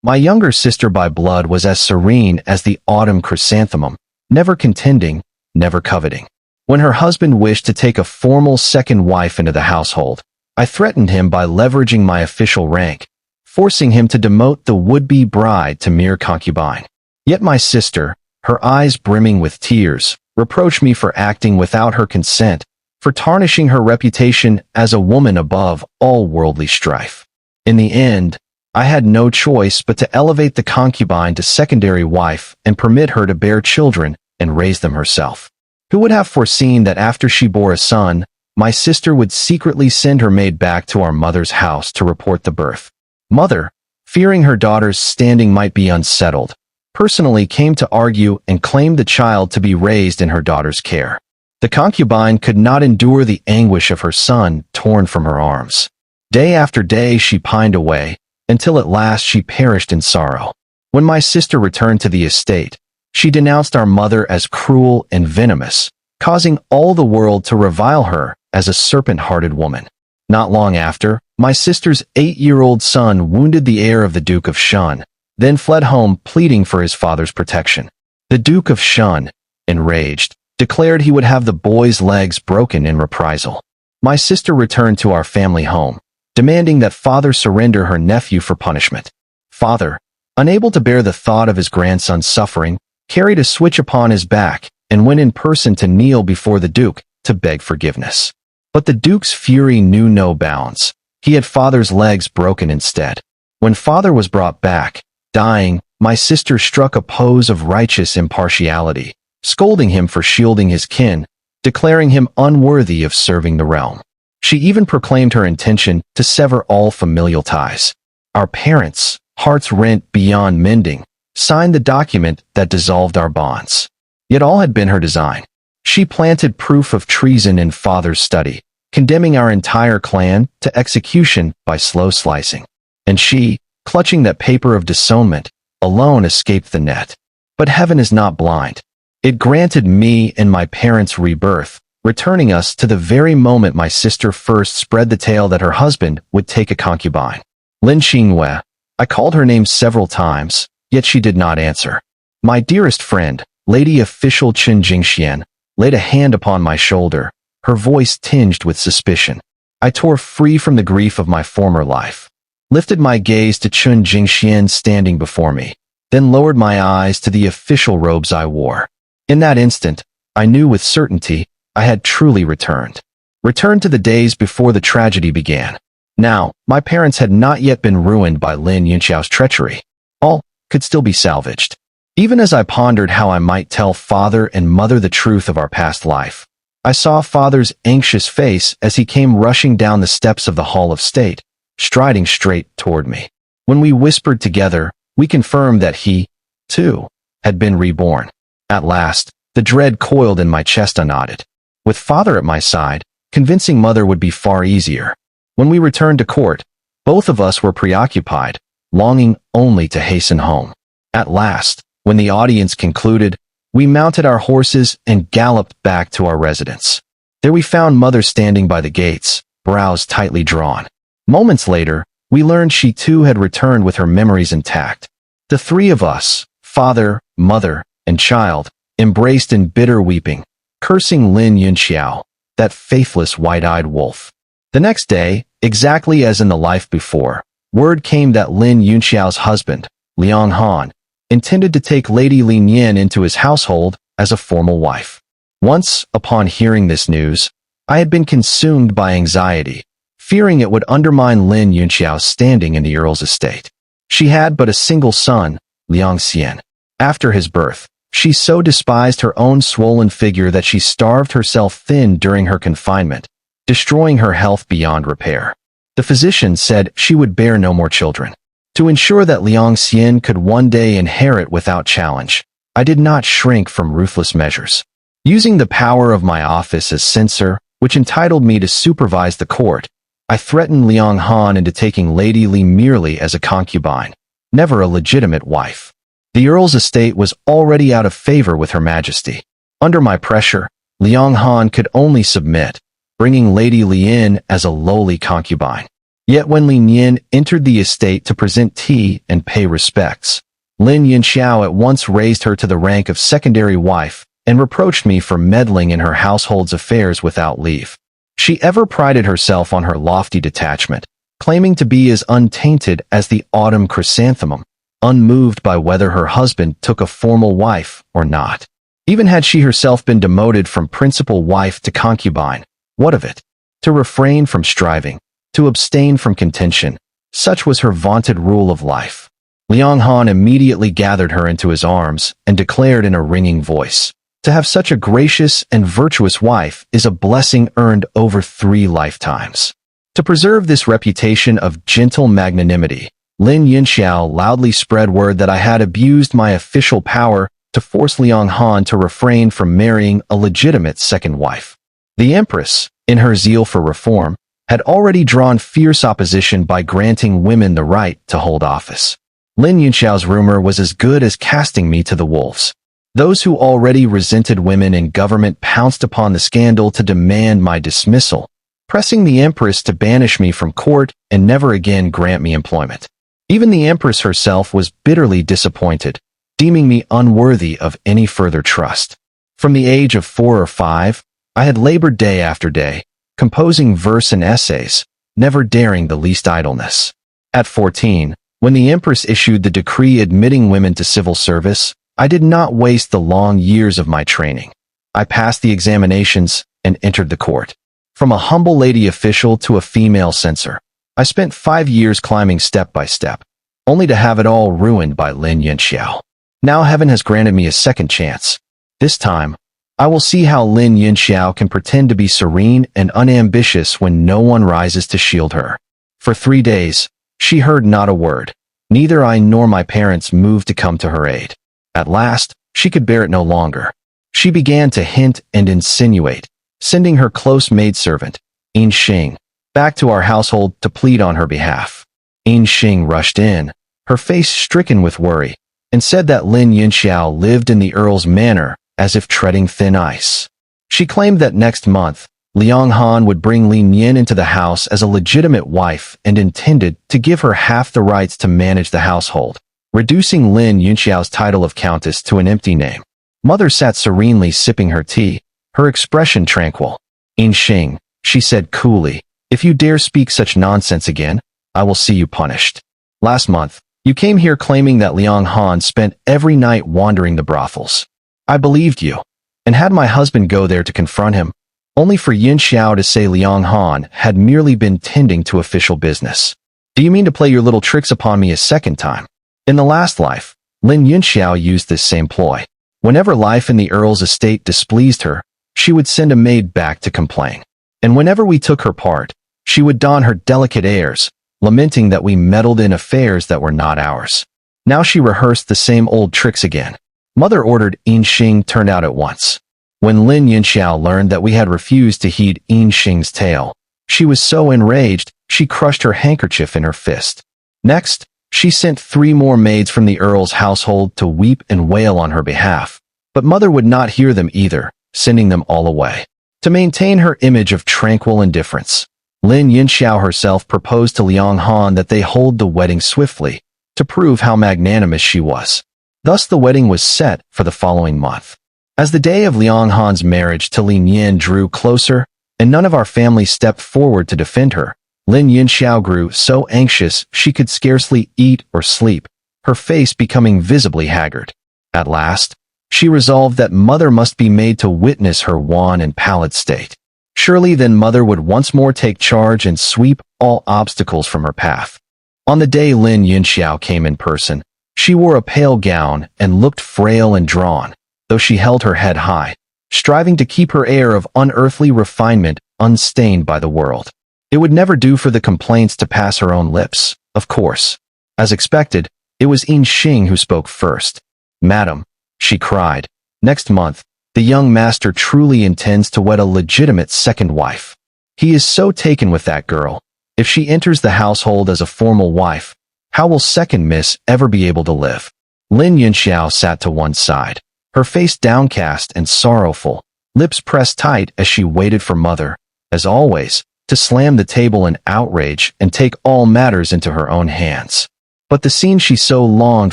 My younger sister by blood was as serene as the autumn chrysanthemum, never contending, never coveting. When her husband wished to take a formal second wife into the household, I threatened him by leveraging my official rank, forcing him to demote the would-be bride to mere concubine. Yet my sister, her eyes brimming with tears, reproached me for acting without her consent, for tarnishing her reputation as a woman above all worldly strife. In the end, I had no choice but to elevate the concubine to secondary wife and permit her to bear children and raise them herself. Who would have foreseen that after she bore a son, my sister would secretly send her maid back to our mother's house to report the birth? Mother, fearing her daughter's standing might be unsettled, personally came to argue and claimed the child to be raised in her daughter's care. The concubine could not endure the anguish of her son torn from her arms. Day after day she pined away, until at last she perished in sorrow. When my sister returned to the estate, she denounced our mother as cruel and venomous, causing all the world to revile her as a serpent-hearted woman. Not long after, my sister's 8-year-old son wounded the heir of the Duke of Shun, then fled home pleading for his father's protection. The Duke of Shun, enraged, declared he would have the boy's legs broken in reprisal. My sister returned to our family home, demanding that father surrender her nephew for punishment. Father, unable to bear the thought of his grandson's suffering, carried a switch upon his back and went in person to kneel before the Duke to beg forgiveness. But the Duke's fury knew no bounds. He had father's legs broken instead. When father was brought back, dying, my sister struck a pose of righteous impartiality, scolding him for shielding his kin, declaring him unworthy of serving the realm. She even proclaimed her intention to sever all familial ties. Our parents, hearts rent beyond mending, signed the document that dissolved our bonds. Yet all had been her design. She planted proof of treason in father's study, condemning our entire clan to execution by slow slicing. And she, clutching that paper of disownment, alone escaped the net. But heaven is not blind. It granted me and my parents rebirth, returning us to the very moment my sister first spread the tale that her husband would take a concubine. Lin Xingwei. I called her name several times, yet she did not answer. My dearest friend, Lady Official Chen Jingxian, laid a hand upon my shoulder, her voice tinged with suspicion. I tore free from the grief of my former life, lifted my gaze to Chen Jingxian standing before me, then lowered my eyes to the official robes I wore. In that instant, I knew with certainty I had truly returned. Returned to the days before the tragedy began. Now, my parents had not yet been ruined by Lin Yunxiao's treachery. All could still be salvaged. Even as I pondered how I might tell father and mother the truth of our past life, I saw father's anxious face as he came rushing down the steps of the Hall of State, striding straight toward me. When we whispered together, we confirmed that he, too, had been reborn. At last, the dread coiled in my chest unknotted. With father at my side, convincing mother would be far easier. When we returned to court, both of us were preoccupied, longing only to hasten home. At last, when the audience concluded, we mounted our horses and galloped back to our residence. There we found mother standing by the gates, brows tightly drawn. Moments later, we learned she too had returned with her memories intact. The three of us, father, mother, and child, embraced in bitter weeping, cursing Lin Yunxiao, that faithless white-eyed wolf. The next day, exactly as in the life before, word came that Lin Yunxiao's husband, Liang Han, intended to take Lady Li Nian into his household as a formal wife. Once, upon hearing this news, I had been consumed by anxiety, fearing it would undermine Lin Yunxiao's standing in the Earl's estate. She had but a single son, Liang Xian. After his birth, she so despised her own swollen figure that she starved herself thin during her confinement, destroying her health beyond repair. The physician said she would bear no more children. To ensure that Liang Xian could one day inherit without challenge, I did not shrink from ruthless measures. Using the power of my office as censor, which entitled me to supervise the court, I threatened Liang Han into taking Lady Li merely as a concubine, never a legitimate wife. The Earl's estate was already out of favor with Her Majesty. Under my pressure, Liang Han could only submit, bringing Lady Li in as a lowly concubine. Yet when Lin Yin entered the estate to present tea and pay respects, Lin Yinxiao at once raised her to the rank of secondary wife and reproached me for meddling in her household's affairs without leave. She ever prided herself on her lofty detachment, claiming to be as untainted as the autumn chrysanthemum, unmoved by whether her husband took a formal wife or not. Even had she herself been demoted from principal wife to concubine, what of it? To refrain from striving, to abstain from contention, such was her vaunted rule of life. Liang Han immediately gathered her into his arms and declared in a ringing voice, "To have such a gracious and virtuous wife is a blessing earned over 3 lifetimes." To preserve this reputation of gentle magnanimity, Lin Yinxiao loudly spread word that I had abused my official power to force Liang Han to refrain from marrying a legitimate second wife. The empress, in her zeal for reform, had already drawn fierce opposition by granting women the right to hold office. Lin Yinxiao's rumor was as good as casting me to the wolves. Those who already resented women in government pounced upon the scandal to demand my dismissal, pressing the empress to banish me from court and never again grant me employment. Even the empress herself was bitterly disappointed, deeming me unworthy of any further trust. From the age of 4 or 5, I had labored day after day, composing verse and essays, never daring the least idleness. At 14, when the empress issued the decree admitting women to civil service, I did not waste the long years of my training. I passed the examinations and entered the court. From a humble lady official to a female censor, I spent 5 years climbing step by step, only to have it all ruined by Lin Yinxiao. Now heaven has granted me a second chance. This time, I will see how Lin Yinxiao can pretend to be serene and unambitious when no one rises to shield her. For 3 days, she heard not a word. Neither I nor my parents moved to come to her aid. At last, she could bear it no longer. She began to hint and insinuate, sending her close maidservant, In Xing, back to our household to plead on her behalf. In Xing rushed in, her face stricken with worry, and said that Lin Yinxiao lived in the earl's manor as if treading thin ice. She claimed that next month, Liang Han would bring Lin Yin into the house as a legitimate wife and intended to give her half the rights to manage the household, reducing Lin Yinxiao's title of countess to an empty name. Mother sat serenely sipping her tea, her expression tranquil. In Xing, she said coolly, if you dare speak such nonsense again, I will see you punished. Last month, you came here claiming that Liang Han spent every night wandering the brothels. I believed you, and had my husband go there to confront him, only for Yin Xiao to say Liang Han had merely been tending to official business. Do you mean to play your little tricks upon me a second time? In the last life, Lin Yinxiao used this same ploy. Whenever life in the earl's estate displeased her, she would send a maid back to complain. And whenever we took her part, she would don her delicate airs, lamenting that we meddled in affairs that were not ours. Now she rehearsed the same old tricks again. Mother ordered In Xing turned out at once. When Lin Yinxiao learned that we had refused to heed In Xing's tale, she was so enraged, she crushed her handkerchief in her fist. Next, she sent 3 more maids from the earl's household to weep and wail on her behalf, but mother would not hear them either, sending them all away. To maintain her image of tranquil indifference, Lin Yinxiao herself proposed to Liang Han that they hold the wedding swiftly, to prove how magnanimous she was. Thus the wedding was set for the following month. As the day of Liang Han's marriage to Lin Yin drew closer, and none of our family stepped forward to defend her, Lin Yinxiao grew so anxious she could scarcely eat or sleep, her face becoming visibly haggard. At last, she resolved that mother must be made to witness her wan and pallid state. Surely then mother would once more take charge and sweep all obstacles from her path. On the day Lin Yinxiao came in person, she wore a pale gown and looked frail and drawn, though she held her head high, striving to keep her air of unearthly refinement unstained by the world. It would never do for the complaints to pass her own lips, of course. As expected, it was In Xing who spoke first. Madam, she cried, next month, the young master truly intends to wed a legitimate second wife. He is so taken with that girl. If she enters the household as a formal wife, how will second miss ever be able to live? Lin Yinxiao sat to one side, her face downcast and sorrowful, lips pressed tight as she waited for mother, as always, to slam the table in outrage and take all matters into her own hands. But the scene she so longed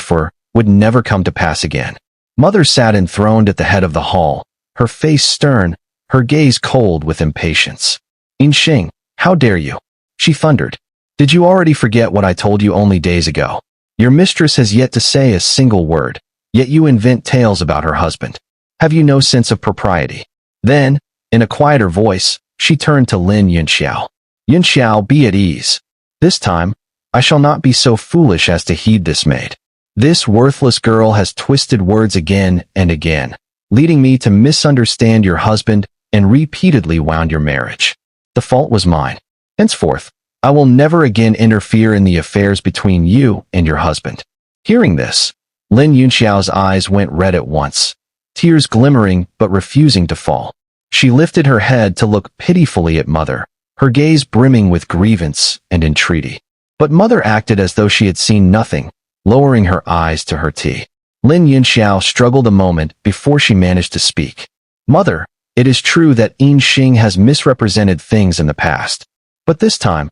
for would never come to pass again. Mother sat enthroned at the head of the hall, her face stern, her gaze cold with impatience. "Inxing, how dare you?" she thundered. "Did you already forget what I told you only days ago? Your mistress has yet to say a single word, yet you invent tales about her husband. Have you no sense of propriety?" Then, in a quieter voice, she turned to Lin Yunxiao. "Yunxiao, be at ease. This time, I shall not be so foolish as to heed this maid. This worthless girl has twisted words again and again, leading me to misunderstand your husband and repeatedly wound your marriage. The fault was mine. Henceforth, I will never again interfere in the affairs between you and your husband." Hearing this, Lin Yunxiao's eyes went red at once, tears glimmering but refusing to fall. She lifted her head to look pitifully at Mother, her gaze brimming with grievance and entreaty. But Mother acted as though she had seen nothing, lowering her eyes to her tea. Lin Yunxiao struggled a moment before she managed to speak. "Mother, it is true that Inxing has misrepresented things in the past. But this time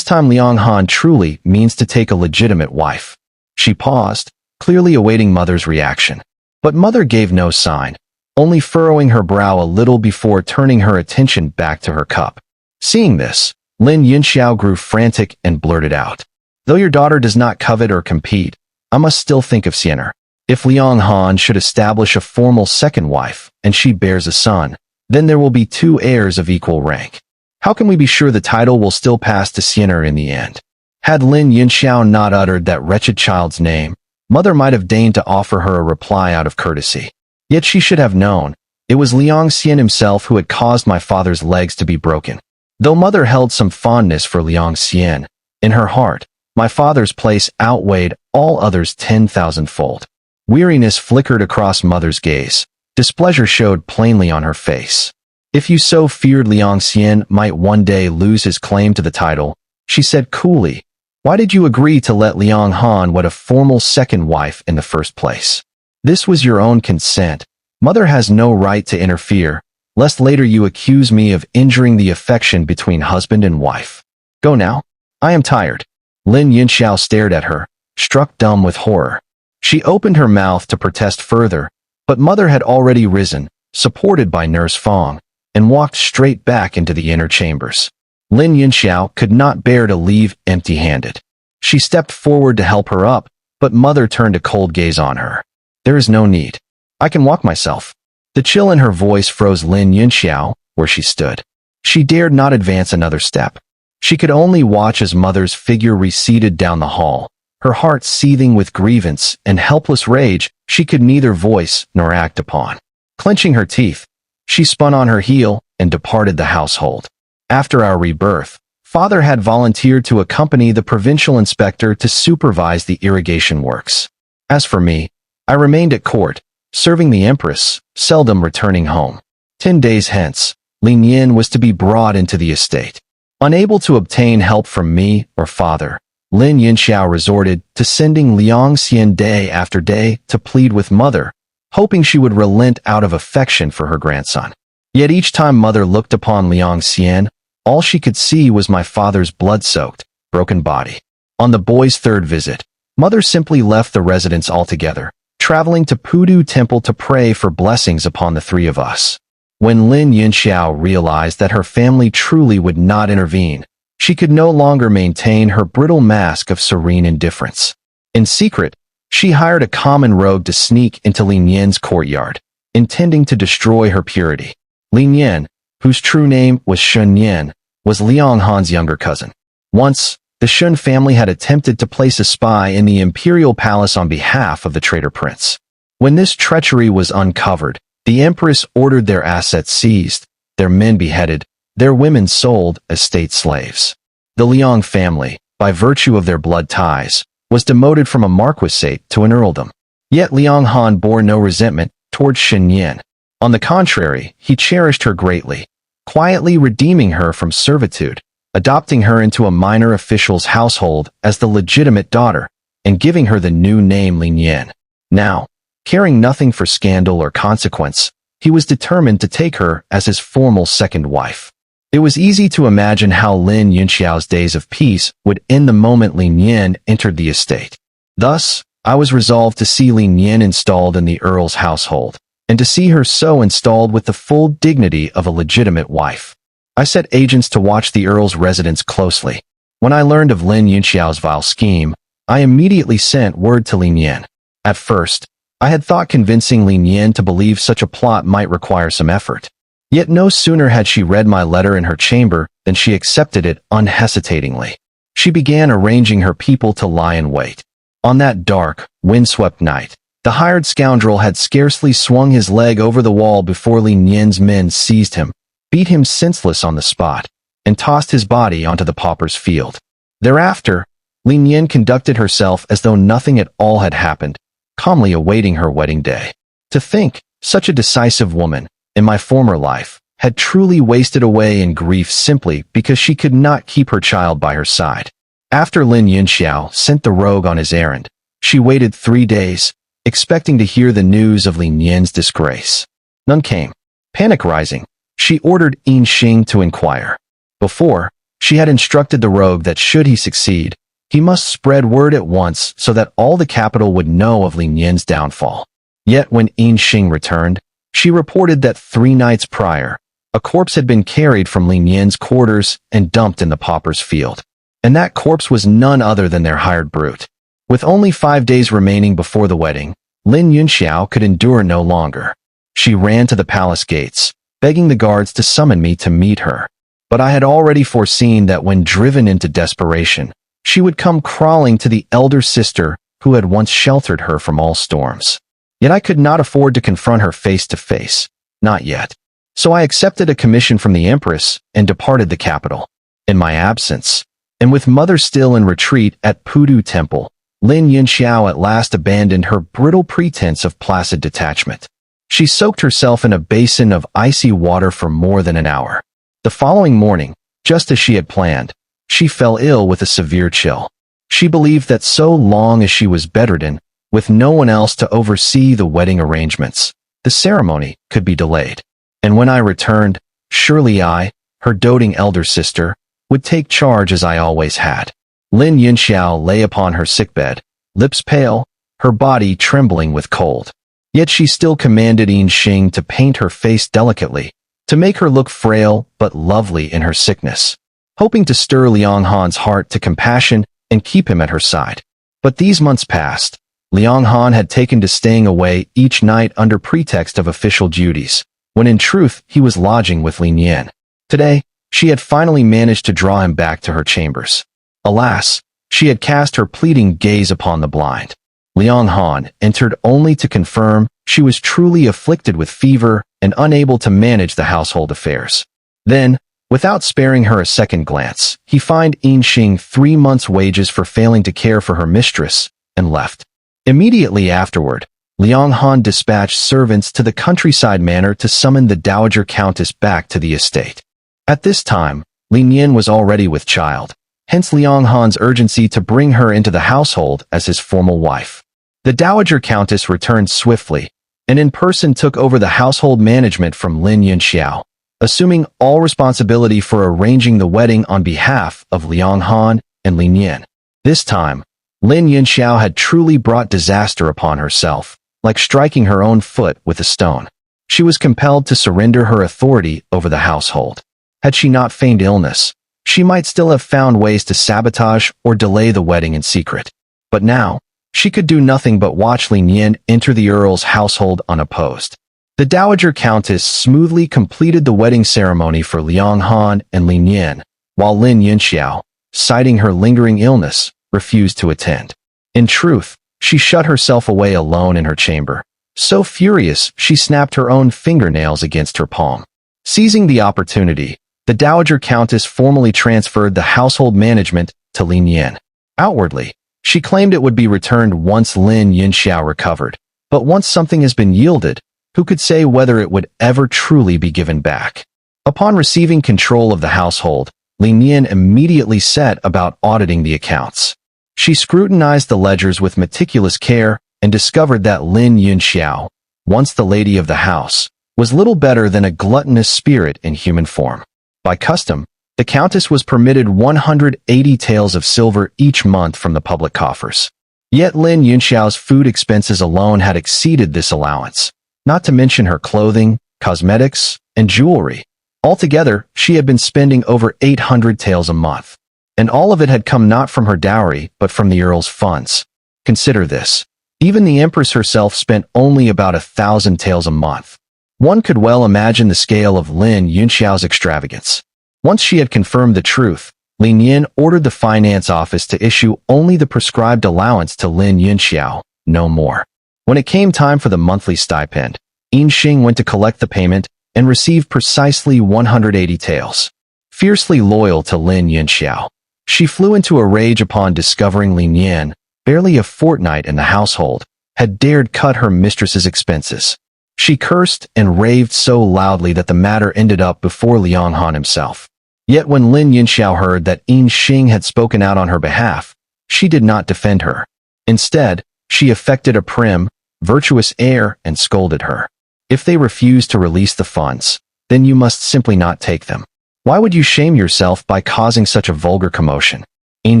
Liang Han truly means to take a legitimate wife." She paused, clearly awaiting Mother's reaction. But Mother gave no sign, only furrowing her brow a little before turning her attention back to her cup. Seeing this, Lin Yunxiao grew frantic and blurted out, "Though your daughter does not covet or compete, I must still think of Xianer. If Liang Han should establish a formal second wife, and she bears a son, then there will be 2 heirs of equal rank. How can we be sure the title will still pass to Xianer in the end?" Had Lin Yunxiao not uttered that wretched child's name, Mother might have deigned to offer her a reply out of courtesy. Yet she should have known, it was Liang Xian himself who had caused my father's legs to be broken. Though Mother held some fondness for Liang Xian, in her heart, my father's place outweighed all others 10,000-fold. Weariness flickered across Mother's gaze. Displeasure showed plainly on her face. "If you so feared Liang Xian might one day lose his claim to the title," she said coolly, "why did you agree to let Liang Han wed a formal second wife in the first place? This was your own consent. Mother has no right to interfere, lest later you accuse me of injuring the affection between husband and wife. Go now. I am tired." Lin Yunxiao stared at her, struck dumb with horror. She opened her mouth to protest further, but Mother had already risen, supported by Nurse Fong, and walked straight back into the inner chambers. Lin Yunxiao could not bear to leave empty-handed. She stepped forward to help her up, but Mother turned a cold gaze on her. "There is no need. I can walk myself." The chill in her voice froze Lin Yunxiao where she stood. She dared not advance another step. She could only watch as Mother's figure receded down the hall, her heart seething with grievance and helpless rage she could neither voice nor act upon. Clenching her teeth, she spun on her heel and departed the household. After our rebirth, Father had volunteered to accompany the provincial inspector to supervise the irrigation works. As for me, I remained at court, serving the Empress, seldom returning home. 10 days hence, Lin Yin was to be brought into the estate. Unable to obtain help from me or Father, Lin Yunxiao resorted to sending Liang Xian day after day to plead with Mother, hoping she would relent out of affection for her grandson. Yet each time Mother looked upon Liang Xian, all she could see was my father's blood-soaked, broken body. On the boy's 3rd visit, Mother simply left the residence altogether, traveling to Pudu Temple to pray for blessings upon the 3 of us. When Lin Yunxiao realized that her family truly would not intervene, she could no longer maintain her brittle mask of serene indifference. In secret, she hired a common rogue to sneak into Lin Yan's courtyard, intending to destroy her purity. Lin Yan, whose true name was Shun Yan, was Liang Han's younger cousin. Once, the Shun family had attempted to place a spy in the imperial palace on behalf of the traitor prince. When this treachery was uncovered, the Empress ordered their assets seized, their men beheaded, their women sold as state slaves. The Liang family, by virtue of their blood ties, was demoted from a marquisate to an earldom. Yet Liang Han bore no resentment towards Shen Yan. On the contrary, he cherished her greatly, quietly redeeming her from servitude, adopting her into a minor official's household as the legitimate daughter, and giving her the new name Lin Yan. Now, caring nothing for scandal or consequence, he was determined to take her as his formal second wife. It was easy to imagine how Lin Yunxiao's days of peace would end the moment Lin Yin entered the estate. Thus, I was resolved to see Lin Yin installed in the Earl's household, and to see her so installed with the full dignity of a legitimate wife. I set agents to watch the Earl's residence closely. When I learned of Lin Yunxiao's vile scheme, I immediately sent word to Lin Yin. At first, I had thought convincing Lin Yin to believe such a plot might require some effort. Yet no sooner had she read my letter in her chamber than she accepted it unhesitatingly. She began arranging her people to lie in wait. On that dark, windswept night, the hired scoundrel had scarcely swung his leg over the wall before Lin Yin's men seized him, beat him senseless on the spot, and tossed his body onto the pauper's field. Thereafter, Lin Yin conducted herself as though nothing at all had happened, calmly awaiting her wedding day. To think, such a decisive woman, in my former life, had truly wasted away in grief simply because she could not keep her child by her side. After Lin Yunxiao sent the rogue on his errand, she waited 3 days, expecting to hear the news of Lin Yin's disgrace. None came. Panic rising, she ordered Yin Xing to inquire. Before, she had instructed the rogue that should he succeed, he must spread word at once so that all the capital would know of Lin Yin's downfall. Yet when Yin Xing returned, she reported that 3 nights prior, a corpse had been carried from Lin Yin's quarters and dumped in the pauper's field. And that corpse was none other than their hired brute. With only 5 days remaining before the wedding, Lin Yunxiao could endure no longer. She ran to the palace gates, begging the guards to summon me to meet her. But I had already foreseen that when driven into desperation, she would come crawling to the elder sister who had once sheltered her from all storms. Yet I could not afford to confront her face to face, not yet. So I accepted a commission from the empress and departed the capital. In my absence, and with mother still in retreat at Pudu Temple, Lin Yunxiao at last abandoned her brittle pretense of placid detachment. She soaked herself in a basin of icy water for more than an hour. The following morning, just as she had planned, she fell ill with a severe chill. She believed that so long as she was bedridden, with no one else to oversee the wedding arrangements, the ceremony could be delayed. And when I returned, surely I, her doting elder sister, would take charge as I always had. Lin Yunxiao lay upon her sickbed, lips pale, her body trembling with cold. Yet she still commanded Yin Xing to paint her face delicately, to make her look frail but lovely in her sickness, hoping to stir Liang Han's heart to compassion and keep him at her side. But these months passed. Liang Han had taken to staying away each night under pretext of official duties, when in truth he was lodging with Lin Yin. Today, she had finally managed to draw him back to her chambers. Alas, she had cast her pleading gaze upon the blind. Liang Han entered only to confirm she was truly afflicted with fever and unable to manage the household affairs. Then, without sparing her a second glance, he fined Yin Xing 3 months' wages for failing to care for her mistress, and left. Immediately afterward, Liang Han dispatched servants to the countryside manor to summon the Dowager Countess back to the estate. At this time, Lin Yin was already with child, hence Liang Han's urgency to bring her into the household as his formal wife. The Dowager Countess returned swiftly, and in person took over the household management from Lin Yunxiao, assuming all responsibility for arranging the wedding on behalf of Liang Han and Lin Yin. This time, Lin Yunxiao had truly brought disaster upon herself, like striking her own foot with a stone. She was compelled to surrender her authority over the household. Had she not feigned illness, she might still have found ways to sabotage or delay the wedding in secret. But now, she could do nothing but watch Lin Yin enter the Earl's household unopposed. The Dowager Countess smoothly completed the wedding ceremony for Liang Han and Lin Yin, while Lin Yunxiao, citing her lingering illness, refused to attend. In truth, she shut herself away alone in her chamber. So furious, she snapped her own fingernails against her palm. Seizing the opportunity, the Dowager Countess formally transferred the household management to Lin Yin. Outwardly, she claimed it would be returned once Lin Yunxiao recovered. But once something has been yielded, who could say whether it would ever truly be given back? Upon receiving control of the household, Lin Yin immediately set about auditing the accounts. She scrutinized the ledgers with meticulous care and discovered that Lin Yunxiao, once the lady of the house, was little better than a gluttonous spirit in human form. By custom, the Countess was permitted 180 taels of silver each month from the public coffers. Yet Lin Yunxiao's food expenses alone had exceeded this allowance, not to mention her clothing, cosmetics, and jewelry. Altogether, she had been spending over 800 taels a month. And all of it had come not from her dowry, but from the Earl's funds. Consider this. Even the Empress herself spent only about 1,000 taels a month. One could well imagine the scale of Lin Yunxiao's extravagance. Once she had confirmed the truth, Lin Yin ordered the finance office to issue only the prescribed allowance to Lin Yunxiao, no more. When it came time for the monthly stipend, Yin Xing went to collect the payment and received precisely 180 taels. Fiercely loyal to Lin Yunxiao, she flew into a rage upon discovering Lin Yin, barely a fortnight in the household, had dared cut her mistress's expenses. She cursed and raved so loudly that the matter ended up before Liang Han himself. Yet when Lin Yunxiao heard that Yin Xing had spoken out on her behalf, she did not defend her. Instead, she affected a prim, virtuous air and scolded her. If they refuse to release the funds, then you must simply not take them. Why would you shame yourself by causing such a vulgar commotion? Yin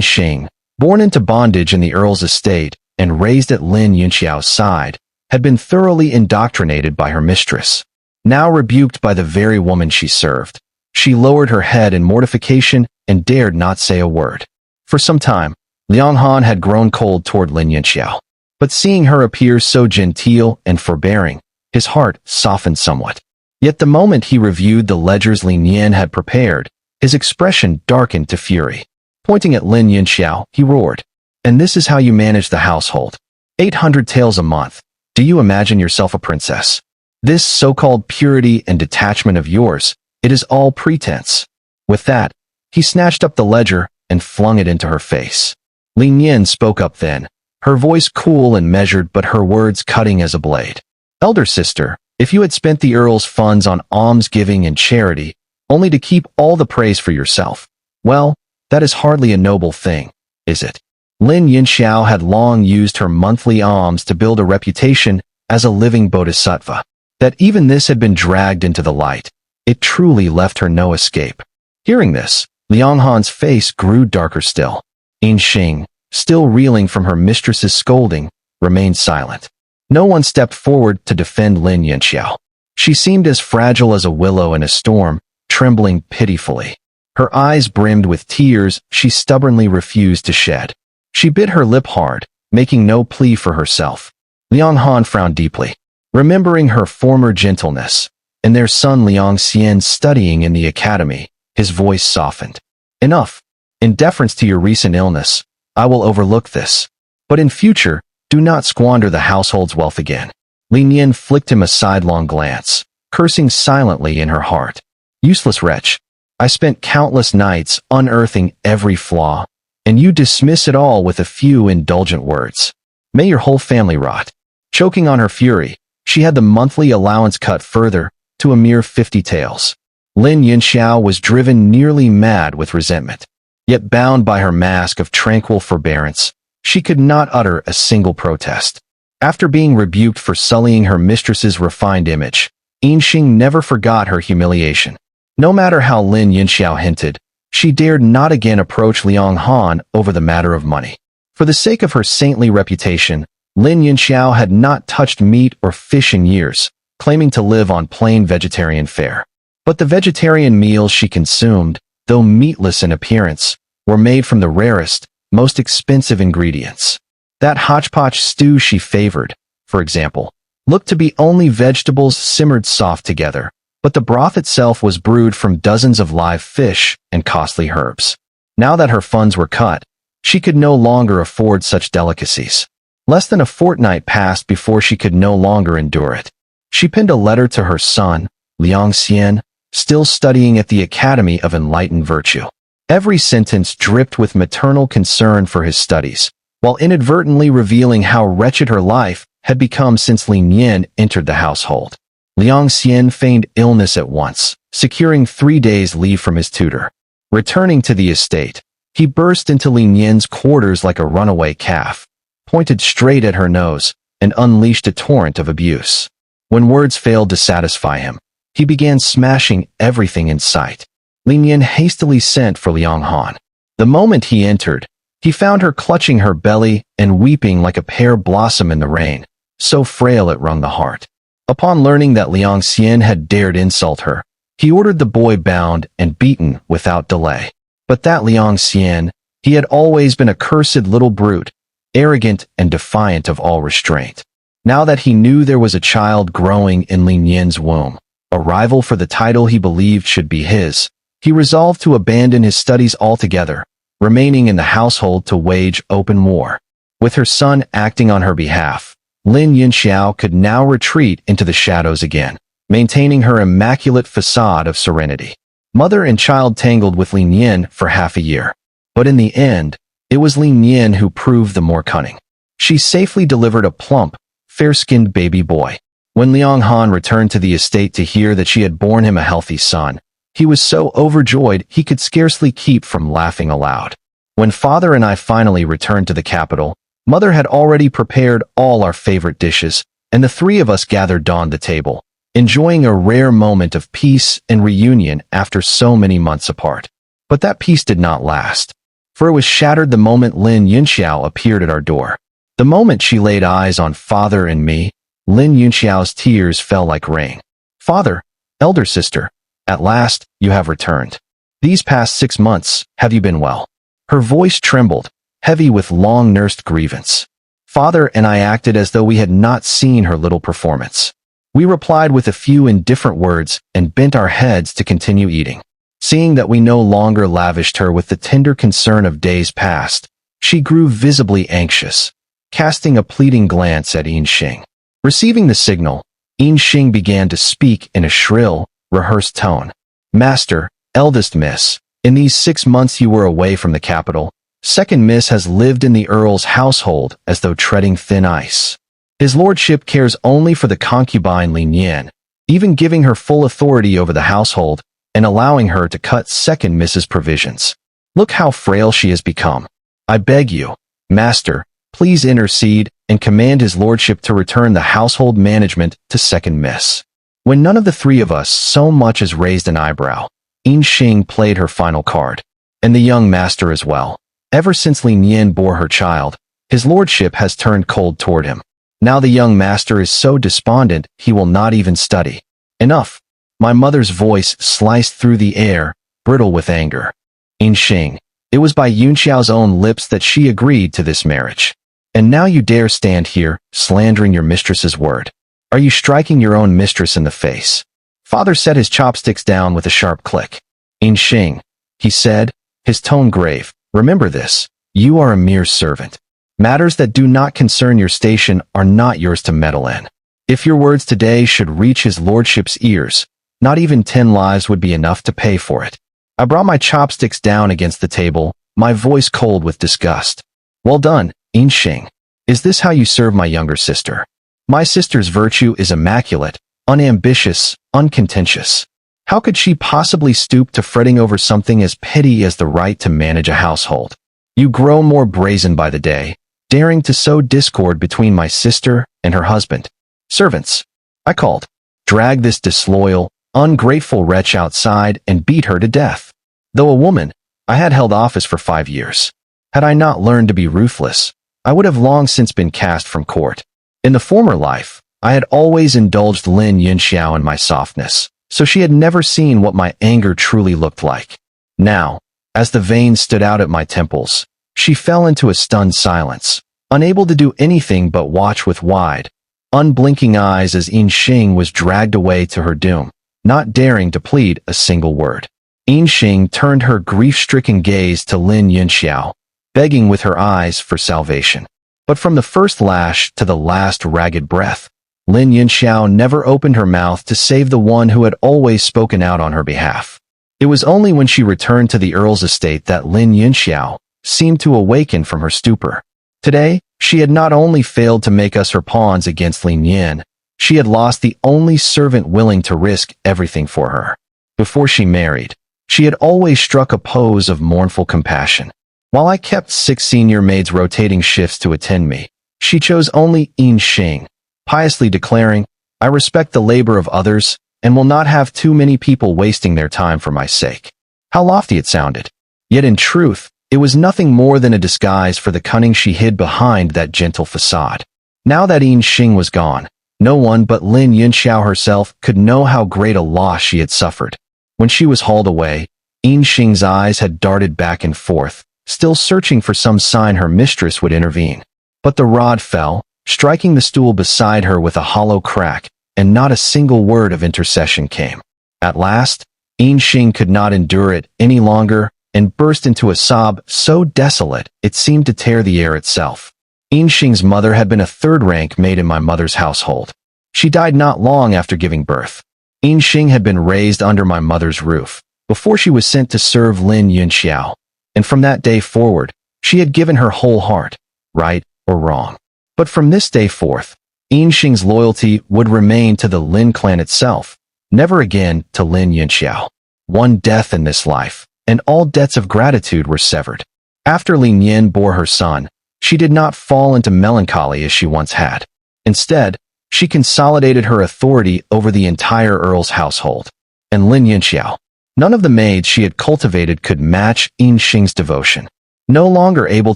Xing, born into bondage in the Earl's estate and raised at Lin Yunxiao's side, had been thoroughly indoctrinated by her mistress. Now rebuked by the very woman she served, she lowered her head in mortification and dared not say a word. For some time, Liang Han had grown cold toward Lin Yunxiao. But seeing her appear so genteel and forbearing, his heart softened somewhat. Yet the moment he reviewed the ledgers Lin Yin had prepared, his expression darkened to fury. Pointing at Lin Yunxiao, he roared, "And this is how you manage the household? 800 taels a month. Do you imagine yourself a princess? This so-called purity and detachment of yours, it is all pretense." With that, he snatched up the ledger and flung it into her face. Lin Yin spoke up then, her voice cool and measured but her words cutting as a blade. "Elder sister, if you had spent the Earl's funds on almsgiving and charity, only to keep all the praise for yourself, well, that is hardly a noble thing, is it?" Lin Yunxiao had long used her monthly alms to build a reputation as a living bodhisattva. That even this had been dragged into the light, it truly left her no escape. Hearing this, Liang Han's face grew darker still. Yin Xing, still reeling from her mistress's scolding, remained silent. No one stepped forward to defend Lin Yunxiao. She seemed as fragile as a willow in a storm, trembling pitifully. Her eyes brimmed with tears she stubbornly refused to shed. She bit her lip hard, making no plea for herself. Liang Han frowned deeply. Remembering her former gentleness, and their son Liang Xian studying in the academy, his voice softened. "Enough. In deference to your recent illness, I will overlook this. But in future, do not squander the household's wealth again." Lin Yin flicked him a sidelong glance, cursing silently in her heart. "Useless wretch. I spent countless nights unearthing every flaw, and you dismiss it all with a few indulgent words. May your whole family rot." Choking on her fury, she had the monthly allowance cut further, to a mere 50 taels. Lin Yunxiao was driven nearly mad with resentment. Yet bound by her mask of tranquil forbearance, she could not utter a single protest. After being rebuked for sullying her mistress's refined image, Yin Xing never forgot her humiliation. No matter how Lin Yunxiao hinted, she dared not again approach Liang Han over the matter of money. For the sake of her saintly reputation, Lin Yunxiao had not touched meat or fish in years, claiming to live on plain vegetarian fare. But the vegetarian meals she consumed, though meatless in appearance, were made from the rarest, most expensive ingredients. That hodgepodge stew she favored, for example, looked to be only vegetables simmered soft together, but the broth itself was brewed from dozens of live fish and costly herbs. Now that her funds were cut, she could no longer afford such delicacies. Less than a fortnight passed before she could no longer endure it. She penned a letter to her son, Liang Xian, still studying at the Academy of Enlightened Virtue. Every sentence dripped with maternal concern for his studies, while inadvertently revealing how wretched her life had become since Lin Yin entered the household. Liang Xian feigned illness at once, securing 3 days' leave from his tutor. Returning to the estate, he burst into Lin Yin's quarters like a runaway calf, pointed straight at her nose, and unleashed a torrent of abuse. When words failed to satisfy him, he began smashing everything in sight. Lin Yin hastily sent for Liang Han. The moment he entered, he found her clutching her belly and weeping like a pear blossom in the rain, so frail it wrung the heart. Upon learning that Liang Xian had dared insult her, he ordered the boy bound and beaten without delay. But that Liang Xian, he had always been a cursed little brute, arrogant and defiant of all restraint. Now that he knew there was a child growing in Lin Yin's womb, a rival for the title he believed should be his, he resolved to abandon his studies altogether, remaining in the household to wage open war. With her son acting on her behalf, Lin Yinxiao could now retreat into the shadows again, maintaining her immaculate facade of serenity. Mother and child tangled with Lin Yin for half a year. But in the end, it was Lin Yin who proved the more cunning. She safely delivered a plump, fair-skinned baby boy. When Liang Han returned to the estate to hear that she had borne him a healthy son, he was so overjoyed he could scarcely keep from laughing aloud. When father and I finally returned to the capital, mother had already prepared all our favorite dishes, and the three of us gathered on the table, enjoying a rare moment of peace and reunion after so many months apart. But that peace did not last, for it was shattered the moment Lin Yunxiao appeared at our door. The moment she laid eyes on father and me, Lin Yunxiao's tears fell like rain. Father, elder sister, at last, you have returned. These past 6 months, have you been well? Her voice trembled, heavy with long-nursed grievance. Father and I acted as though we had not seen her little performance. We replied with a few indifferent words and bent our heads to continue eating. Seeing that we no longer lavished her with the tender concern of days past, she grew visibly anxious, casting a pleading glance at Yin Xing. Receiving the signal, Yin Xing began to speak in a shrill, rehearsed tone. Master, eldest miss, in these 6 months you were away from the capital, second miss has lived in the Earl's household as though treading thin ice. His lordship cares only for the concubine Lin Yin, even giving her full authority over the household and allowing her to cut second miss's provisions. Look how frail she has become. I beg you, master, please intercede and command his lordship to return the household management to second miss. When none of the three of us so much as raised an eyebrow, Yin Xing played her final card, and the young master as well. Ever since Lin Yin bore her child, his lordship has turned cold toward him. Now the young master is so despondent he will not even study. Enough. My mother's voice sliced through the air, brittle with anger. Yin Xing, it was by Yunxiao's own lips that she agreed to this marriage. And now you dare stand here, slandering your mistress's word. Are you striking your own mistress in the face? Father set his chopsticks down with a sharp click. Yin Xing, he said, his tone grave, remember this, you are a mere servant. Matters that do not concern your station are not yours to meddle in. If your words today should reach his lordship's ears, not even 10 lives would be enough to pay for it. I brought my chopsticks down against the table, my voice cold with disgust. Well done, Yin Xing. Is this how you serve my younger sister? My sister's virtue is immaculate, unambitious, uncontentious. How could she possibly stoop to fretting over something as petty as the right to manage a household? You grow more brazen by the day, daring to sow discord between my sister and her husband. Servants, I called. Drag this disloyal, ungrateful wretch outside and beat her to death. Though a woman, I had held office for 5 years. Had I not learned to be ruthless, I would have long since been cast from court. In the former life, I had always indulged Lin Yunxiao in my softness, so she had never seen what my anger truly looked like. Now, as the veins stood out at my temples, she fell into a stunned silence, unable to do anything but watch with wide, unblinking eyes as Yin Xing was dragged away to her doom, not daring to plead a single word. Yin Xing turned her grief-stricken gaze to Lin Yunxiao, begging with her eyes for salvation. But from the first lash to the last ragged breath, Lin Yunxiao never opened her mouth to save the one who had always spoken out on her behalf. It was only when she returned to the Earl's estate that Lin Yunxiao seemed to awaken from her stupor. Today, she had not only failed to make us her pawns against Lin Yin, she had lost the only servant willing to risk everything for her. Before she married, she had always struck a pose of mournful compassion. While I kept 6 senior maids rotating shifts to attend me, she chose only Yin Xing, piously declaring, I respect the labor of others and will not have too many people wasting their time for my sake. How lofty it sounded. Yet in truth, it was nothing more than a disguise for the cunning she hid behind that gentle facade. Now that Yin Xing was gone, no one but Lin Yunxiao herself could know how great a loss she had suffered. When she was hauled away, Yin Xing's eyes had darted back and forth, still searching for some sign her mistress would intervene. But the rod fell, striking the stool beside her with a hollow crack, and not a single word of intercession came. At last, Yin Xing could not endure it any longer and burst into a sob so desolate it seemed to tear the air itself. Yin Xing's mother had been a third-rank maid in my mother's household. She died not long after giving birth. Yin Xing had been raised under my mother's roof, before she was sent to serve Lin Yunxiao, and from that day forward, she had given her whole heart, right or wrong. But from this day forth, Yin Xing's loyalty would remain to the Lin clan itself, never again to Lin Yunxiao. One death in this life, and all debts of gratitude were severed. After Lin Yin bore her son, she did not fall into melancholy as she once had. Instead, she consolidated her authority over the entire Earl's household. And Lin Yunxiao, none of the maids she had cultivated could match Yin Xing's devotion. No longer able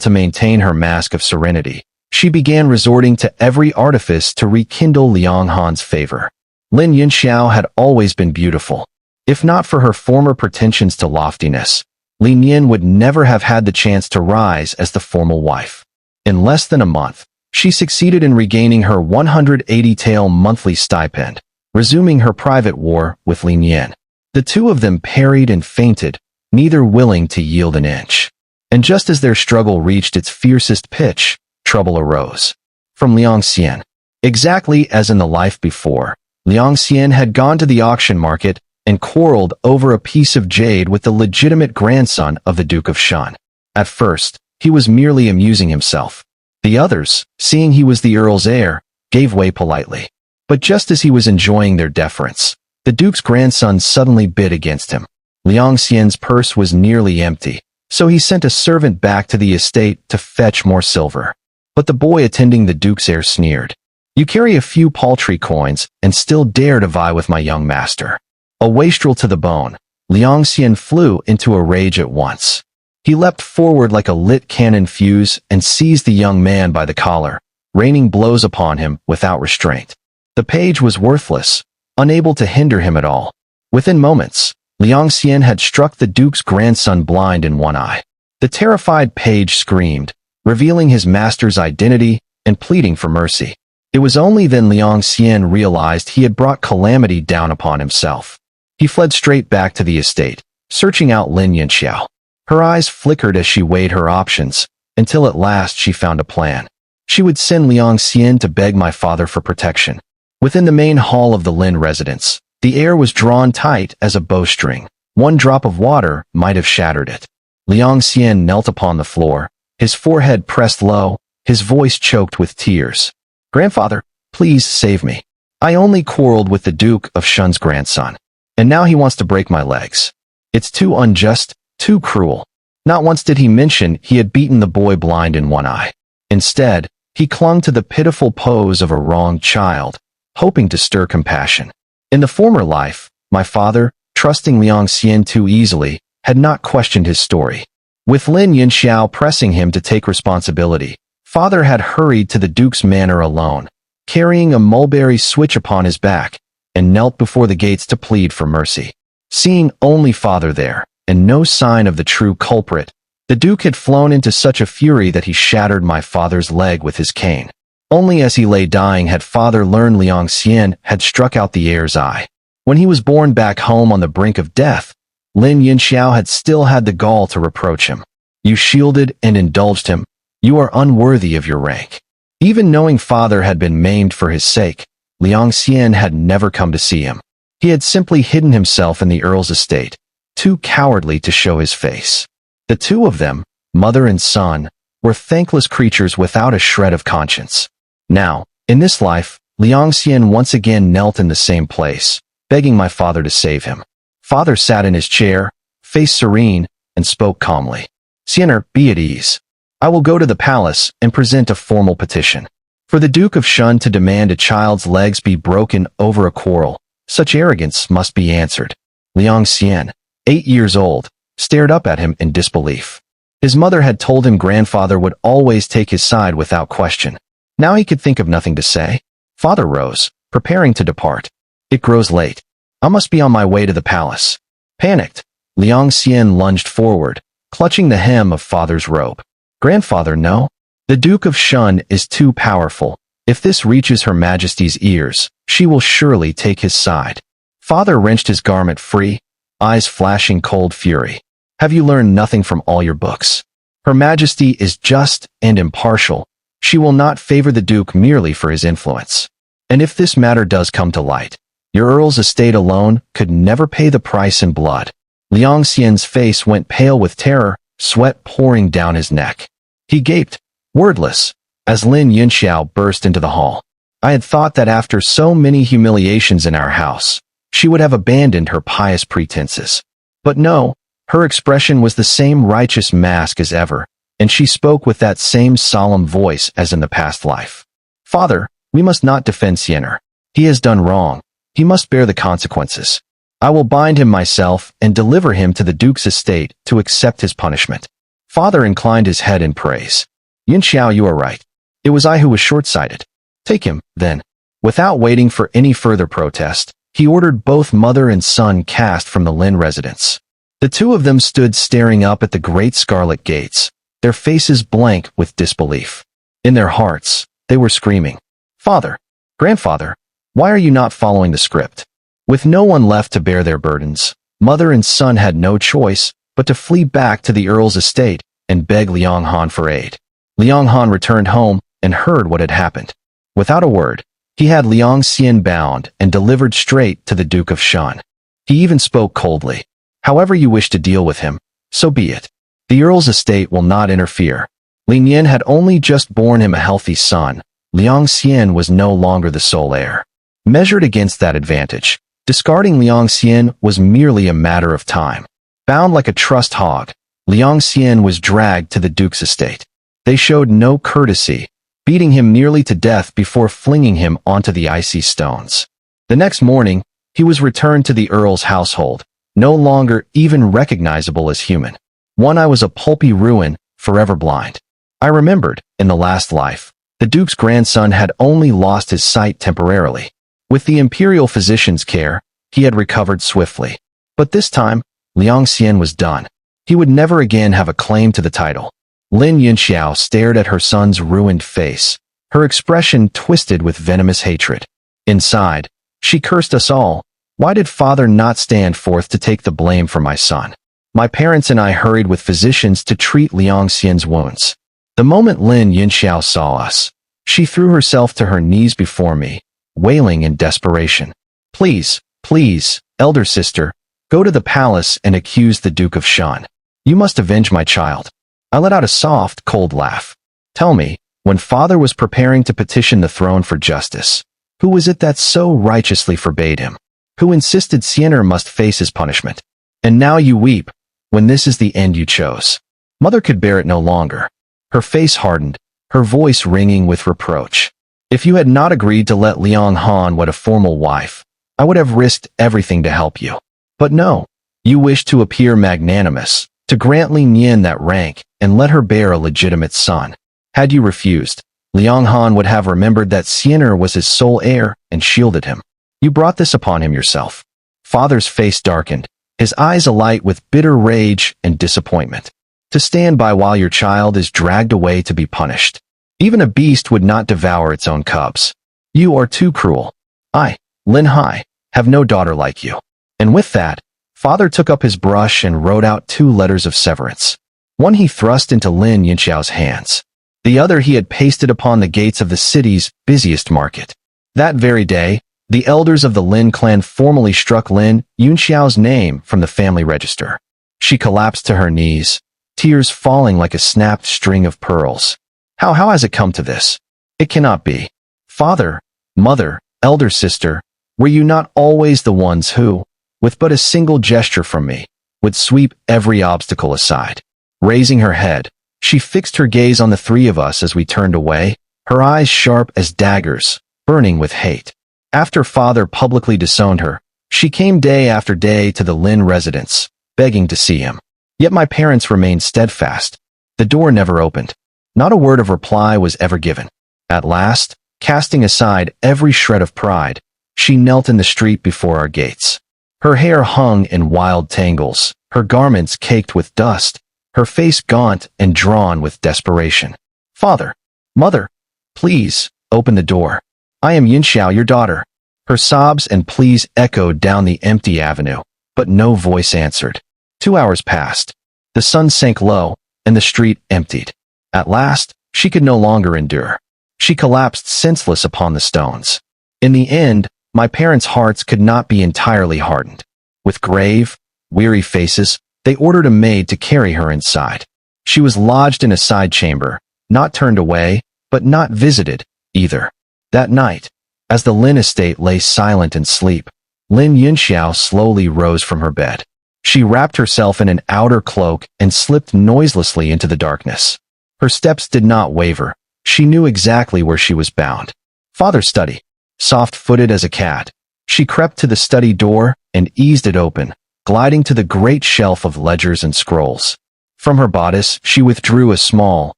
to maintain her mask of serenity, she began resorting to every artifice to rekindle Liang Han's favor. Lin Yunxiao had always been beautiful. If not for her former pretensions to loftiness, Lin Yin would never have had the chance to rise as the formal wife. In less than a month, she succeeded in regaining her 180-tael monthly stipend, resuming her private war with Lin Yin. The two of them parried and feinted, neither willing to yield an inch. And just as their struggle reached its fiercest pitch, trouble arose. From Liang Xian. Exactly as in the life before, Liang Xian had gone to the auction market and quarreled over a piece of jade with the legitimate grandson of the Duke of Shan. At first, he was merely amusing himself. The others, seeing he was the Earl's heir, gave way politely. But just as he was enjoying their deference, the Duke's grandson suddenly bid against him. Liang Xian's purse was nearly empty, so he sent a servant back to the estate to fetch more silver. But the boy attending the Duke's heir sneered. "You carry a few paltry coins and still dare to vie with my young master." A wastrel to the bone, Liang Xian flew into a rage at once. He leapt forward like a lit cannon fuse and seized the young man by the collar, raining blows upon him without restraint. The page was worthless, unable to hinder him at all. Within moments, Liang Xian had struck the Duke's grandson blind in one eye. The terrified page screamed, revealing his master's identity and pleading for mercy. It was only then Liang Xian realized he had brought calamity down upon himself. He fled straight back to the estate, searching out Lin Yunxiao. Her eyes flickered as she weighed her options, until at last she found a plan. She would send Liang Xian to beg my father for protection. Within the main hall of the Lin residence, the air was drawn tight as a bowstring. One drop of water might have shattered it. Liang Xian knelt upon the floor, his forehead pressed low, his voice choked with tears. "Grandfather, please save me. I only quarreled with the Duke of Shan's grandson, and now he wants to break my legs. It's too unjust, too cruel." Not once did he mention he had beaten the boy blind in one eye. Instead, he clung to the pitiful pose of a wronged child, hoping to stir compassion. In the former life, my father, trusting Liang Xian too easily, had not questioned his story. With Lin Yunxiao pressing him to take responsibility, father had hurried to the Duke's manor alone, carrying a mulberry switch upon his back, and knelt before the gates to plead for mercy. Seeing only father there, and no sign of the true culprit, the Duke had flown into such a fury that he shattered my father's leg with his cane. Only as he lay dying had father learned Liang Xian had struck out the heir's eye. When he was borne back home on the brink of death, Lin Yunxiao had still had the gall to reproach him. "You shielded and indulged him. You are unworthy of your rank." Even knowing father had been maimed for his sake, Liang Xian had never come to see him. He had simply hidden himself in the Earl's estate, too cowardly to show his face. The two of them, mother and son, were thankless creatures without a shred of conscience. Now, in this life, Liang Xian once again knelt in the same place, begging my father to save him. Father sat in his chair, face serene, and spoke calmly. "Xianer, be at ease. I will go to the palace and present a formal petition. For the Duke of Shan to demand a child's legs be broken over a quarrel, such arrogance must be answered." Liang Xian, 8 years old, stared up at him in disbelief. His mother had told him grandfather would always take his side without question. Now he could think of nothing to say. Father rose, preparing to depart. It grows late. I must be on my way to the palace. Panicked, Liang Xian lunged forward, clutching the hem of father's robe. Grandfather, no. The Duke of Shun is too powerful. If this reaches Her Majesty's ears, she will surely take his side. Father wrenched his garment free, eyes flashing cold fury. Have you learned nothing from all your books? Her Majesty is just and impartial. She will not favor the Duke merely for his influence. And if this matter does come to light, your Earl's estate alone could never pay the price in blood. Liang Xian's face went pale with terror, sweat pouring down his neck. He gaped, wordless, as Lin Yunxiao burst into the hall. I had thought that after so many humiliations in our house, she would have abandoned her pious pretenses. But no, her expression was the same righteous mask as ever, and she spoke with that same solemn voice as in the past life. Father, we must not defend Xiener. He has done wrong. He must bear the consequences. I will bind him myself and deliver him to the Duke's estate to accept his punishment. Father inclined his head in praise. Yunxiao, you are right. It was I who was short-sighted. Take him, then. Without waiting for any further protest, he ordered both mother and son cast from the Lin residence. The two of them stood staring up at the great scarlet gates, their faces blank with disbelief. In their hearts, they were screaming, Father, Grandfather, why are you not following the script? With no one left to bear their burdens, mother and son had no choice but to flee back to the Earl's estate and beg Liang Han for aid. Liang Han returned home and heard what had happened. Without a word, he had Liang Xian bound and delivered straight to the Duke of Shan. He even spoke coldly. However you wish to deal with him, so be it. The Earl's estate will not interfere. Lin Yin had only just borne him a healthy son. Liang Xian was no longer the sole heir. Measured against that advantage, discarding Liang Xian was merely a matter of time. Bound like a trussed hog, Liang Xian was dragged to the Duke's estate. They showed no courtesy, beating him nearly to death before flinging him onto the icy stones. The next morning, he was returned to the Earl's household, no longer even recognizable as human. One eye was a pulpy ruin, forever blind. I remembered, in the last life, the Duke's grandson had only lost his sight temporarily. With the imperial physician's care, he had recovered swiftly. But this time, Liang Xian was done. He would never again have a claim to the title. Lin Yunxiao stared at her son's ruined face, her expression twisted with venomous hatred. Inside, she cursed us all. Why did father not stand forth to take the blame for my son? My parents and I hurried with physicians to treat Liang Xian's wounds. The moment Lin Yunxiao saw us, she threw herself to her knees before me, wailing in desperation. Please, please, elder sister, go to the palace and accuse the Duke of Shan. You must avenge my child. I let out a soft, cold laugh. Tell me, when father was preparing to petition the throne for justice, who was it that so righteously forbade him? Who insisted Xiener must face his punishment? And now you weep, when this is the end you chose. Mother could bear it no longer. Her face hardened, her voice ringing with reproach. If you had not agreed to let Liang Han wed a formal wife, I would have risked everything to help you. But no, you wished to appear magnanimous, to grant Lin Yin that rank and let her bear a legitimate son. Had you refused, Liang Han would have remembered that Xiener was his sole heir and shielded him. You brought this upon him yourself. Father's face darkened, his eyes alight with bitter rage and disappointment. To stand by while your child is dragged away to be punished. Even a beast would not devour its own cubs. You are too cruel. I, Lin Hai, have no daughter like you. And with that, father took up his brush and wrote out 2 letters of severance. One he thrust into Lin Yunxiao's hands. The other he had pasted upon the gates of the city's busiest market. That very day, the elders of the Lin clan formally struck Lin Yunxiao's name from the family register. She collapsed to her knees, tears falling like a snapped string of pearls. How has it come to this? It cannot be. Father, mother, elder sister, were you not always the ones who, with but a single gesture from me, would sweep every obstacle aside? Raising her head, she fixed her gaze on the 3 of us as we turned away, her eyes sharp as daggers, burning with hate. After father publicly disowned her, she came day after day to the Lin residence, begging to see him. Yet my parents remained steadfast. The door never opened. Not a word of reply was ever given. At last, casting aside every shred of pride, she knelt in the street before our gates. Her hair hung in wild tangles, her garments caked with dust, her face gaunt and drawn with desperation. "Father, mother, please, open the door. I am Yinxiao, your daughter." Her sobs and pleas echoed down the empty avenue, but no voice answered. 2 hours passed. The sun sank low, and the street emptied. At last, she could no longer endure. She collapsed senseless upon the stones. In the end, my parents' hearts could not be entirely hardened. With grave, weary faces, they ordered a maid to carry her inside. She was lodged in a side chamber, not turned away, but not visited, either. That night, as the Lin estate lay silent in sleep, Lin Yunxiao slowly rose from her bed. She wrapped herself in an outer cloak and slipped noiselessly into the darkness. Her steps did not waver. She knew exactly where she was bound. Father's study. Soft-footed as a cat, she crept to the study door and eased it open, gliding to the great shelf of ledgers and scrolls. From her bodice, she withdrew a small,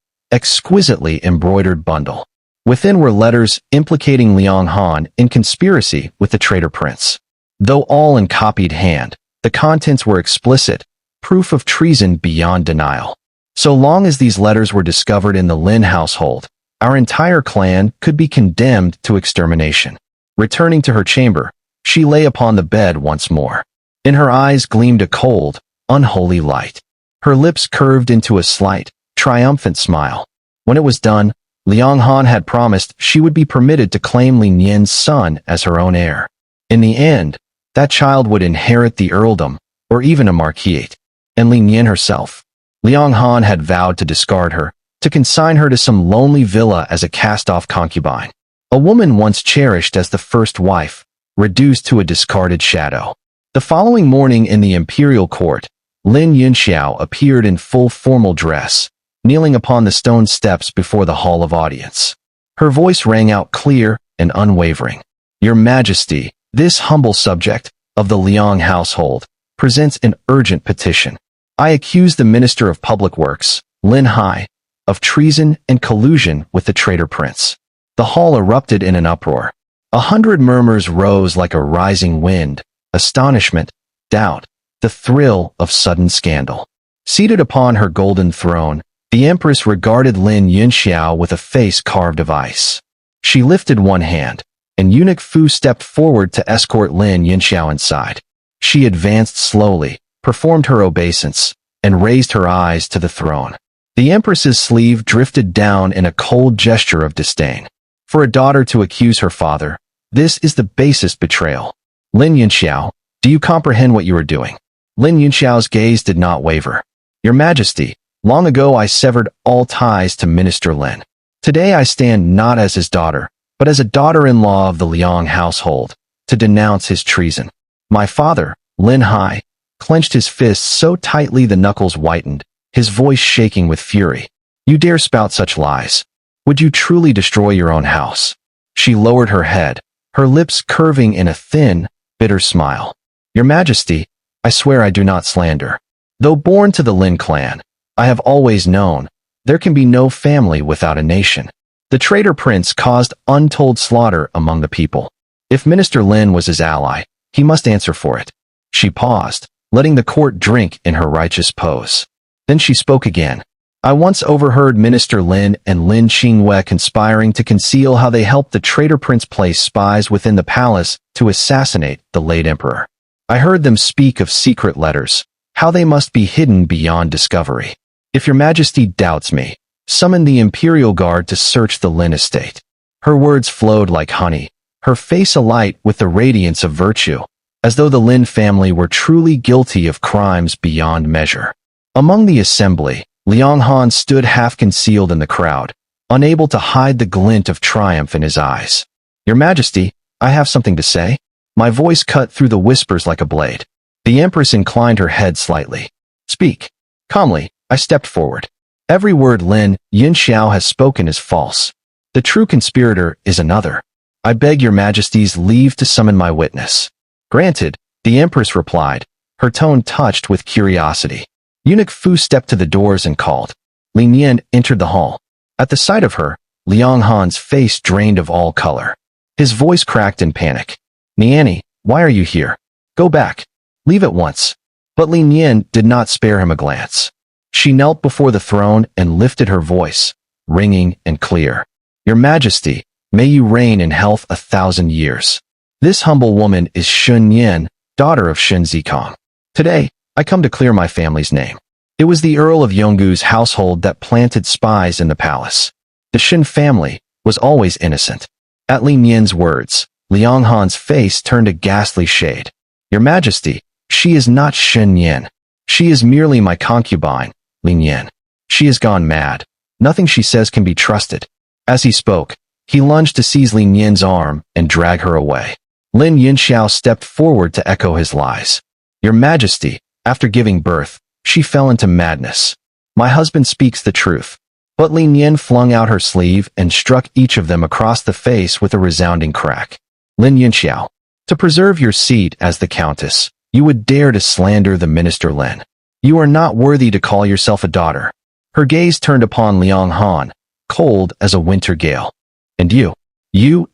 exquisitely embroidered bundle. Within were letters implicating Liang Han in conspiracy with the traitor prince. Though all in copied hand, the contents were explicit, proof of treason beyond denial. So long as these letters were discovered in the Lin household, our entire clan could be condemned to extermination. Returning to her chamber, she lay upon the bed once more. In her eyes gleamed a cold, unholy light. Her lips curved into a slight, triumphant smile. When it was done, Liang Han had promised she would be permitted to claim Lin Yin's son as her own heir. In the end, that child would inherit the earldom, or even a marquisate. And Lin Yin herself. Liang Han had vowed to discard her, to consign her to some lonely villa as a cast-off concubine. A woman once cherished as the first wife, reduced to a discarded shadow. The following morning in the imperial court, Lin Yunxiao appeared in full formal dress, kneeling upon the stone steps before the hall of audience. Her voice rang out clear and unwavering. "Your Majesty, this humble subject of the Liang household presents an urgent petition. I accuse the Minister of Public Works, Lin Hai, of treason and collusion with the traitor prince." The hall erupted in an uproar. 100 murmurs rose like a rising wind, astonishment, doubt, the thrill of sudden scandal. Seated upon her golden throne, the empress regarded Lin Yunxiao with a face carved of ice. She lifted one hand, and eunuch Fu stepped forward to escort Lin Yunxiao inside. She advanced slowly, performed her obeisance, and raised her eyes to the throne. The empress's sleeve drifted down in a cold gesture of disdain. For a daughter to accuse her father, this is the basest betrayal. "Lin Yunxiao, do you comprehend what you are doing?" Lin Yunxiao's gaze did not waver. "Your Majesty, long ago I severed all ties to Minister Lin. Today I stand not as his daughter, but as a daughter-in-law of the Liang household, to denounce his treason." My father, Lin Hai, clenched his fists so tightly the knuckles whitened, his voice shaking with fury. "You dare spout such lies? Would you truly destroy your own house?" She lowered her head, her lips curving in a thin, bitter smile. "Your Majesty, I swear I do not slander. Though born to the Lin clan, I have always known, there can be no family without a nation. The traitor prince caused untold slaughter among the people. If Minister Lin was his ally, he must answer for it." She paused, letting the court drink in her righteous pose. Then she spoke again. "I once overheard Minister Lin and Lin Qingwei conspiring to conceal how they helped the traitor prince place spies within the palace to assassinate the late emperor. I heard them speak of secret letters, how they must be hidden beyond discovery. If your Majesty doubts me, summon the imperial guard to search the Lin estate." Her words flowed like honey, her face alight with the radiance of virtue, as though the Lin family were truly guilty of crimes beyond measure. Among the assembly, Liang Han stood half-concealed in the crowd, unable to hide the glint of triumph in his eyes. "Your Majesty, I have something to say." My voice cut through the whispers like a blade. The empress inclined her head slightly. "Speak." Calmly, I stepped forward. "Every word Lin Yunxiao has spoken is false. The true conspirator is another. I beg your Majesty's leave to summon my witness." "Granted," the empress replied, her tone touched with curiosity. Eunuch Fu stepped to the doors and called. Lin Yin entered the hall. At the sight of her, Liang Han's face drained of all color. His voice cracked in panic. Niani, why are you here? Go back. Leave at once. But Lin Yin did not spare him a glance. She knelt before the throne and lifted her voice, ringing and clear. Your Majesty, may you reign in health 1,000 years. This humble woman is Shun Yin, daughter of Shun Zikong. Today, I come to clear my family's name. It was the Earl of Yonggu's household that planted spies in the palace. The Shun family was always innocent. At Lin Yin's words, Liang Han's face turned a ghastly shade. Your Majesty, she is not Shun Yin. She is merely my concubine, Lin Yin. She has gone mad. Nothing she says can be trusted. As he spoke, he lunged to seize Lin Yin's arm and drag her away. Lin Yinxiao stepped forward to echo his lies. Your Majesty, after giving birth, she fell into madness. My husband speaks the truth. But Lin Yin flung out her sleeve and struck each of them across the face with a resounding crack. Lin Yinxiao, to preserve your seat as the countess, you would dare to slander the minister Lin. You are not worthy to call yourself a daughter. Her gaze turned upon Liang Han, cold as a winter gale. And you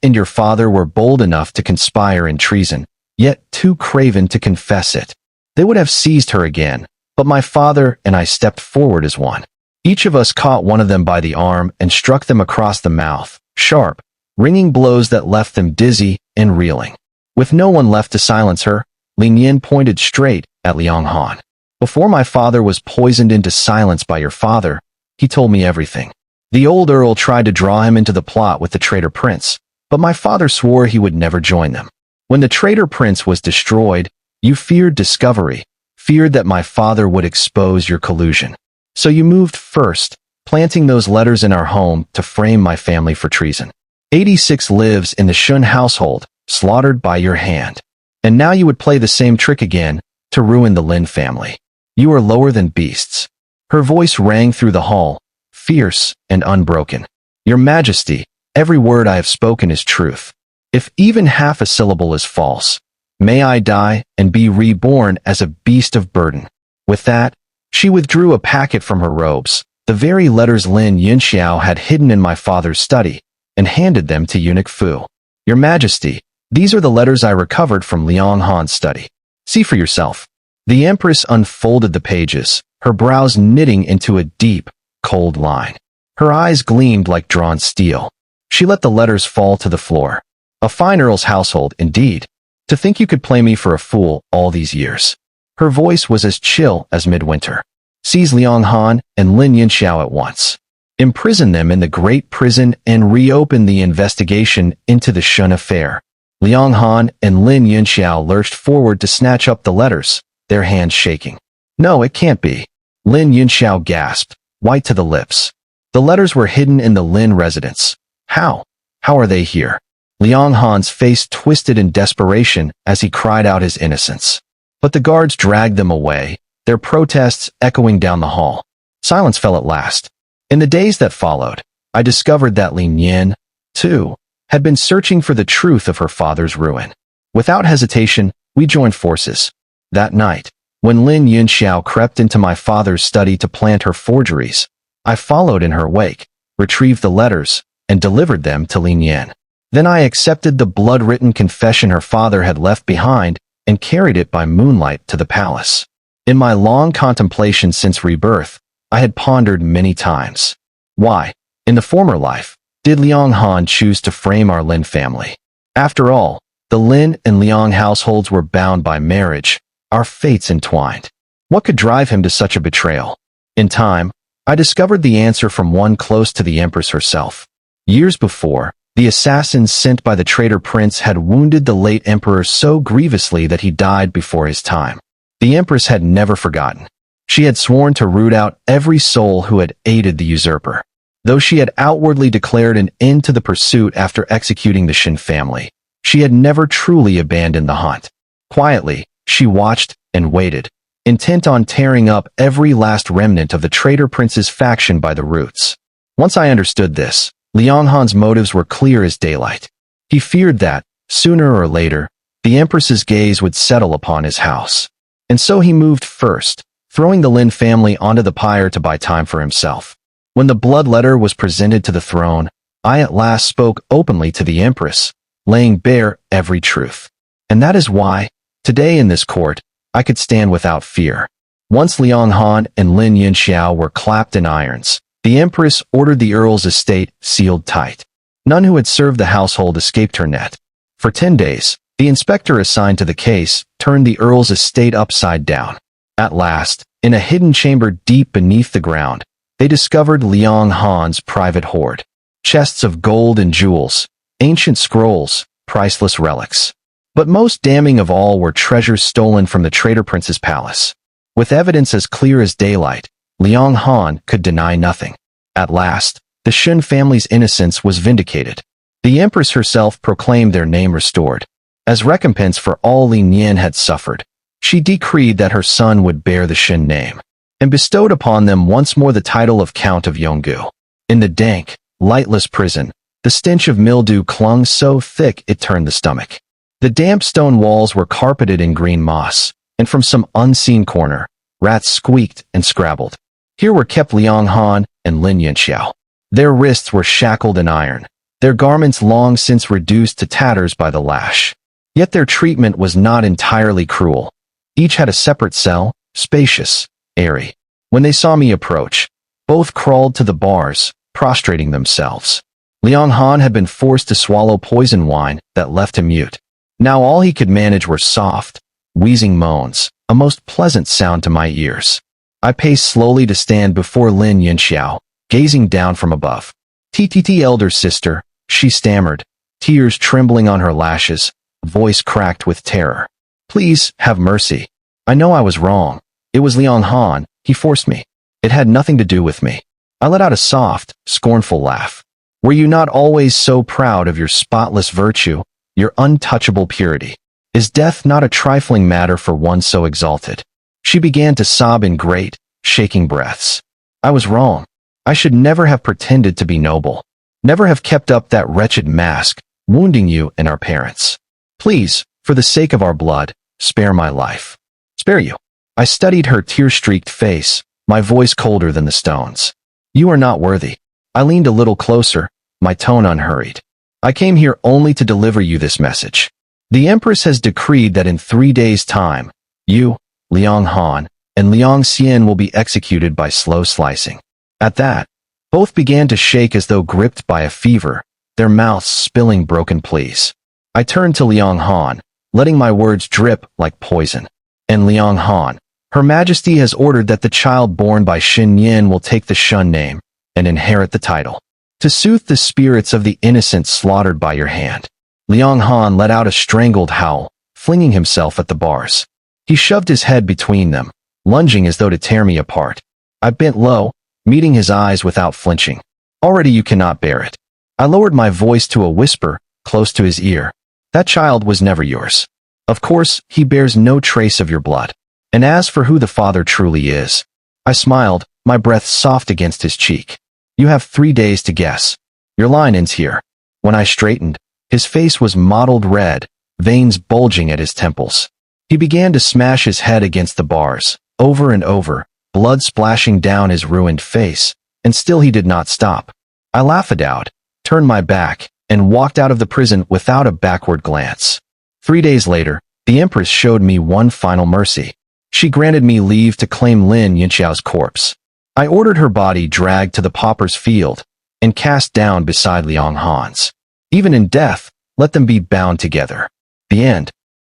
and your father were bold enough to conspire in treason, yet too craven to confess it. They would have seized her again, but my father and I stepped forward as one. Each of us caught one of them by the arm and struck them across the mouth, sharp, ringing blows that left them dizzy and reeling. With no one left to silence her, Lin Yin pointed straight at Liang Han. Before my father was poisoned into silence by your father, he told me everything. The old earl tried to draw him into the plot with the traitor prince, but my father swore he would never join them. When the traitor prince was destroyed, you feared discovery, feared that my father would expose your collusion. So you moved first, planting those letters in our home to frame my family for treason. 86 lives in the Shun household, slaughtered by your hand. And now you would play the same trick again, to ruin the Lin family. You are lower than beasts. Her voice rang through the hall, fierce and unbroken. Your Majesty, every word I have spoken is truth. If even half a syllable is false, may I die and be reborn as a beast of burden. With that, she withdrew a packet from her robes, the very letters Lin Yinxiao had hidden in my father's study, and handed them to Eunuch Fu. Your Majesty, these are the letters I recovered from Liang Han's study. See for yourself. The Empress unfolded the pages, her brows knitting into a deep, cold line. Her eyes gleamed like drawn steel. She let the letters fall to the floor. A fine earl's household, indeed. To think you could play me for a fool all these years. Her voice was as chill as midwinter. Seize Liang Han and Lin Yinxiao at once. Imprison them in the great prison and reopen the investigation into the Shun affair. Liang Han and Lin Yinxiao lurched forward to snatch up the letters, their hands shaking. No, it can't be. Lin Yinxiao gasped, white to the lips. The letters were hidden in the Lin residence. How? How are they here? Liang Han's face twisted in desperation as he cried out his innocence. But the guards dragged them away, their protests echoing down the hall. Silence fell at last. In the days that followed, I discovered that Lin Yin, too, had been searching for the truth of her father's ruin. Without hesitation, we joined forces. That night, when Lin Yinxiao crept into my father's study to plant her forgeries, I followed in her wake, retrieved the letters, and delivered them to Lin Yin. Then I accepted the blood-written confession her father had left behind and carried it by moonlight to the palace. In my long contemplation since rebirth, I had pondered many times. Why, in the former life, did Liang Han choose to frame our Lin family? After all, the Lin and Liang households were bound by marriage, our fates entwined. What could drive him to such a betrayal? In time, I discovered the answer from one close to the Empress herself. Years before, the assassins sent by the traitor prince had wounded the late emperor so grievously that he died before his time. The Empress had never forgotten. She had sworn to root out every soul who had aided the usurper. Though she had outwardly declared an end to the pursuit after executing the Shin family, she had never truly abandoned the hunt. Quietly, she watched and waited, intent on tearing up every last remnant of the traitor prince's faction by the roots. Once I understood this, Liang Han's motives were clear as daylight. He feared that, sooner or later, the Empress's gaze would settle upon his house. And so he moved first, throwing the Lin family onto the pyre to buy time for himself. When the blood letter was presented to the throne, I at last spoke openly to the empress, laying bare every truth. And that is why, today in this court, I could stand without fear. Once Liang Han and Lin Yinxiao were clapped in irons, the empress ordered the earl's estate sealed tight. None who had served the household escaped her net. For 10 days, the inspector assigned to the case turned the earl's estate upside down. At last, in a hidden chamber deep beneath the ground, they discovered Liang Han's private hoard. Chests of gold and jewels, ancient scrolls, priceless relics. But most damning of all were treasures stolen from the traitor prince's palace. With evidence as clear as daylight, Liang Han could deny nothing. At last, the Shun family's innocence was vindicated. The empress herself proclaimed their name restored. As recompense for all Li Nian had suffered, she decreed that her son would bear the Shun name, and bestowed upon them once more the title of Count of Yonggu. In the dank, lightless prison, the stench of mildew clung so thick it turned the stomach. The damp stone walls were carpeted in green moss, and from some unseen corner, rats squeaked and scrabbled. Here were kept Liang Han and Lin Yinxiao. Their wrists were shackled in iron, their garments long since reduced to tatters by the lash. Yet their treatment was not entirely cruel. Each had a separate cell, spacious, airy. When they saw me approach, both crawled to the bars, prostrating themselves. Liang Han had been forced to swallow poison wine that left him mute. Now all he could manage were soft, wheezing moans, a most pleasant sound to my ears. I paced slowly to stand before Lin Yinxiao, gazing down from above. "TTT elder sister," she stammered, tears trembling on her lashes, voice cracked with terror. "Please, have mercy. I know I was wrong. It was Liang Han, he forced me. It had nothing to do with me." I let out a soft, scornful laugh. "Were you not always so proud of your spotless virtue, your untouchable purity? Is death not a trifling matter for one so exalted?" She began to sob in great, shaking breaths. "I was wrong. I should never have pretended to be noble. Never have kept up that wretched mask, wounding you and our parents. Please, for the sake of our blood, spare my life." "Spare you?" I studied her tear-streaked face, my voice colder than the stones. "You are not worthy." I leaned a little closer, my tone unhurried. "I came here only to deliver you this message. The Empress has decreed that in 3 days' time, you, Liang Han, and Liang Xian will be executed by slow slicing." At that, both began to shake as though gripped by a fever, their mouths spilling broken pleas. I turned to Liang Han, letting my words drip like poison. "And Liang Han, Her Majesty has ordered that the child born by Xin Yin will take the Shun name and inherit the title, to soothe the spirits of the innocent slaughtered by your hand." Liang Han let out a strangled howl, flinging himself at the bars. He shoved his head between them, lunging as though to tear me apart. I bent low, meeting his eyes without flinching. "Already you cannot bear it." I lowered my voice to a whisper, close to his ear. "That child was never yours. Of course, he bears no trace of your blood. And as for who the father truly is," I smiled, my breath soft against his cheek, "you have 3 days to guess. Your line ends here." When I straightened, his face was mottled red, veins bulging at his temples. He began to smash his head against the bars, over and over, blood splashing down his ruined face, and still he did not stop. I laughed it out, turned my back, and walked out of the prison without a backward glance. 3 days later, the Empress showed me one final mercy. She granted me leave to claim Lin Yinxiao's corpse. I ordered her body dragged to the pauper's field and cast down beside Liang Han's. Even in death, let them be bound together. The end.